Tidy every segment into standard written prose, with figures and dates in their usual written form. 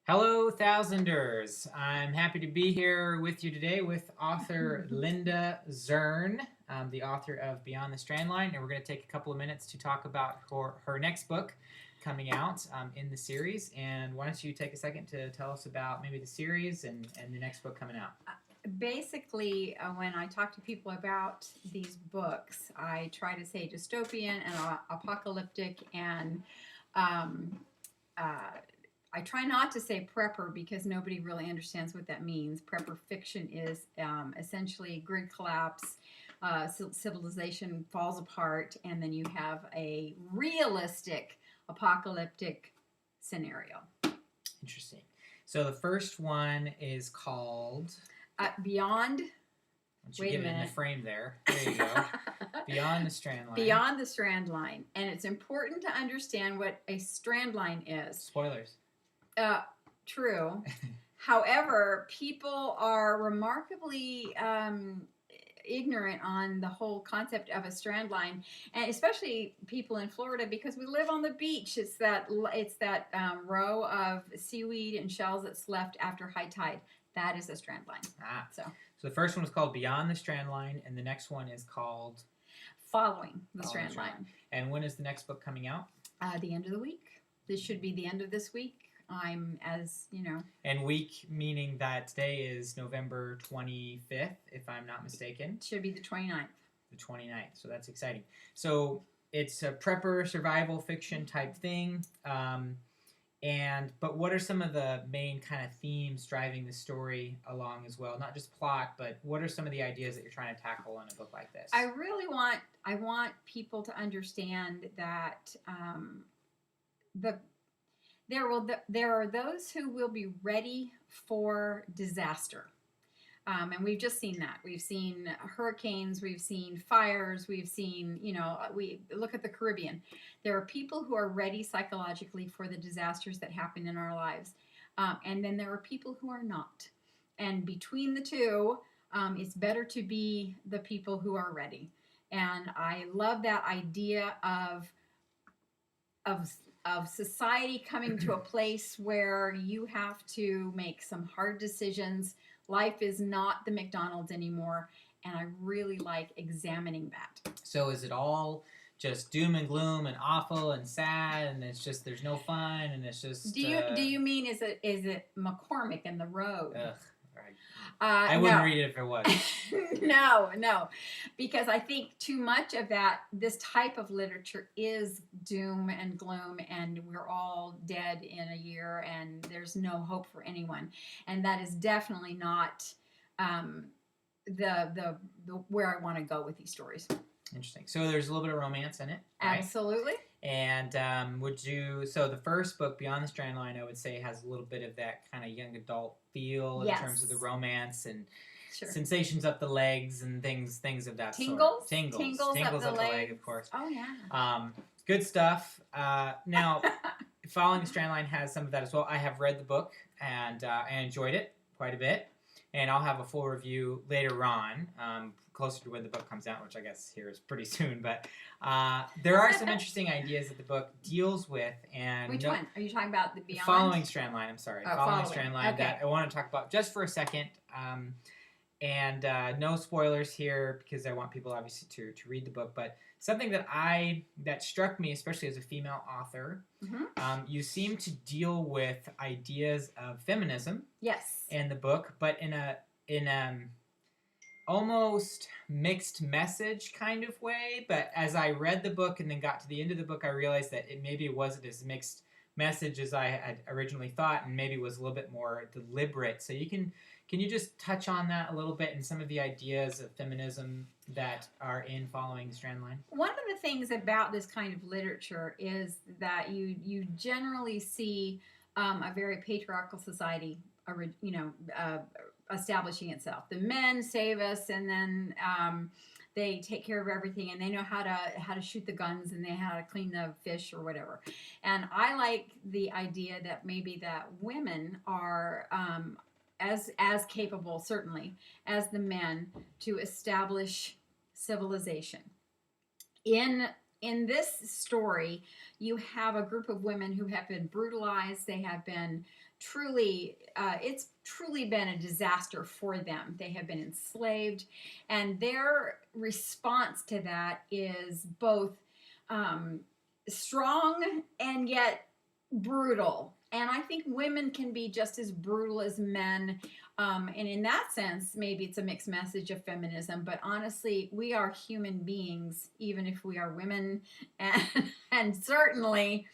Hello, Thousanders. I'm happy to be here with you today with author Linda Zern, the author of Beyond the Strandline, and we're going to take a couple of minutes to talk about her next book coming out in the series. And why don't you take a second to tell us about maybe the series and the next book coming out? Basically, when I talk to people about these books, I try to say dystopian and apocalyptic, and um, uh, I try not to say prepper because nobody really understands what that means. Prepper fiction is essentially grid collapse, civilization falls apart, and then you have a realistic apocalyptic scenario. Interesting. So the first one is called Beyond. Once you get it in the frame there you go. Beyond the Strandline. Beyond the Strandline. And it's important to understand what a Strandline is. Spoilers. True. However, people are remarkably ignorant on the whole concept of a strandline, and especially people in Florida because we live on the beach. It's that row of seaweed and shells that's left after high tide. That is a strandline. So the first one was called Beyond the Strandline, and the next one is called Following the Strandline. And when is the next book coming out? The end of the week. This should be the end of this week. And week meaning that today is November 25th, if I'm not mistaken. It should be the 29th. The 29th, so that's exciting. So it's a prepper survival fiction type thing. But what are some of the main kind of themes driving the story along as well? Not just plot, but what are some of the ideas that you're trying to tackle in a book like this? I want people to understand that there are those who will be ready for disaster. And we've just seen that. We've seen hurricanes, we've seen fires, we've seen, we look at the Caribbean. There are people who are ready psychologically for the disasters that happen in our lives. And then there are people who are not. And between the two, it's better to be the people who are ready. And I love that idea of society coming to a place where you have to make some hard decisions. Life is not the McDonald's anymore, and I really like examining that. So is it all just doom and gloom and awful and sad, and it's just there's no fun, and it's just... Do you mean is it McCormick and the Road? Ugh. I wouldn't no. read it if it was. No, because I think too much of this type of literature is doom and gloom, and we're all dead in a year, and there's no hope for anyone, and that is definitely not the where I want to go with these stories. Interesting. So there's a little bit of romance in it, right? Absolutely. And so the first book, Beyond the Strandline, I would say has a little bit of that kind of young adult feel in terms of the romance and sensations up the legs and things of that sort. Tingles up the leg, of course. Oh, yeah. Good stuff. Now, Following the Strandline has some of that as well. I have read the book and I enjoyed it quite a bit. And I'll have a full review later on, closer to when the book comes out, which I guess here is pretty soon. But there are some interesting ideas that the book deals with. And which one? Are you talking about the Beyond? Following Strandline, I'm sorry. Oh, Following Strandline, okay. that I want to talk about just for a second. And no spoilers here because I want people obviously to read the book. But something that struck me, especially as a female author, you seem to deal with ideas of feminism. Yes. In the book, but in a almost mixed message kind of way. But as I read the book and then got to the end of the book, I realized that maybe it wasn't as mixed message as I had originally thought, and maybe was a little bit more deliberate. So can you just touch on that a little bit and some of the ideas of feminism that are in Following the Strandline? One of the things about this kind of literature is that you generally see a very patriarchal society, establishing itself. The men save us, and then they take care of everything, and they know how to shoot the guns, and they know how to clean the fish or whatever. And I like the idea that maybe that women are as capable, certainly, as the men to establish civilization in in this story, you have a group of women who have been brutalized. They have been truly, it's truly been a disaster for them. They have been enslaved, and their response to that is both strong and yet brutal. And I think women can be just as brutal as men. And in that sense, maybe it's a mixed message of feminism. But honestly, we are human beings, even if we are women, and and certainly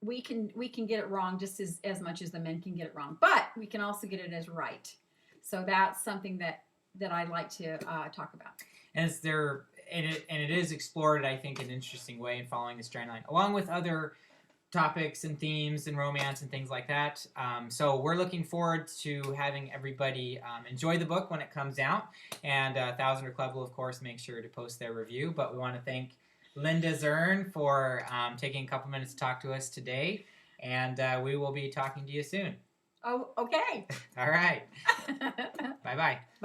we can get it wrong just as much as the men can get it wrong. But we can also get it as right. So that's something that I like to talk about. And it is explored, I think, in an interesting way in following the Strandline, along with other topics and themes and romance and things like that. So we're looking forward to having everybody enjoy the book when it comes out. And Thousander Club will, of course, make sure to post their review. But we want to thank Linda Zern for taking a couple minutes to talk to us today. And we will be talking to you soon. Oh, okay. All right. Bye-bye.